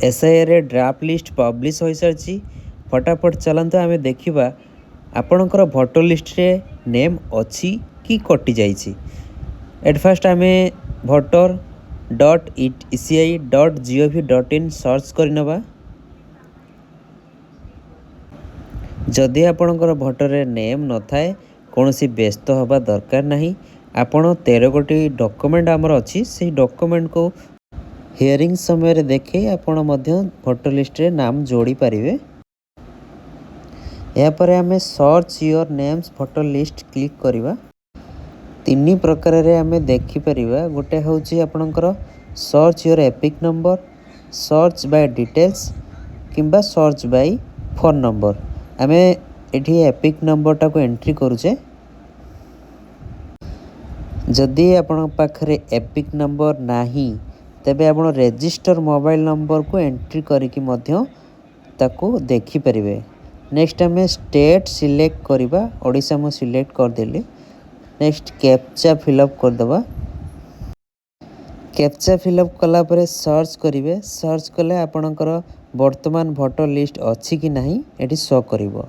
SIR draft list publish हो सारी। फटाफट चलते आम देखा आपणकर भोटर लिस्ट रे नेम अच्छी कि कटि जाइए। एट फास्ट आम voter.eci.gov.in सर्च करनवा। जदि आपणकर भोटर रे नेम न थाए कौन सी व्यस्त हवा दरकार नहीं। आपण 13 गोटी डॉक्यूमेंट आमर अच्छी से डॉक्यूमेंट को हियरिंग समय रे देखे आपण मध्य भोटर लिस्ट रे नाम जोड़ी पारिबे। यापर आम search your names voter list click करवा। तीन प्रकार रे आम देखिपर। गोटे हूँ आपणकर search your EPIC number, search by details किंबा सर्च बाय फोन नंबर। आम एठी एपिक नंबरटा को एंट्री करुचे। जदि आपण पाखरे एपिक नंबर नाही तेबे आपण रजिस्टर मोबाइल नंबर को एंट्री करिकी मध्य ताको देखि परिबे। नेक्स्ट आम स्टेट सिलेक्ट करवा। ओडिशा मु सिलेक्ट करदेली। नेक्स्ट कैप्चा फिलअप करदबा। कैप्चा फिलअप कला परे सर्च करिवे। सर्च कले आपणकर वर्तमान भोटर लिस्ट अच्छी कि नहीं एटी शो करिवो।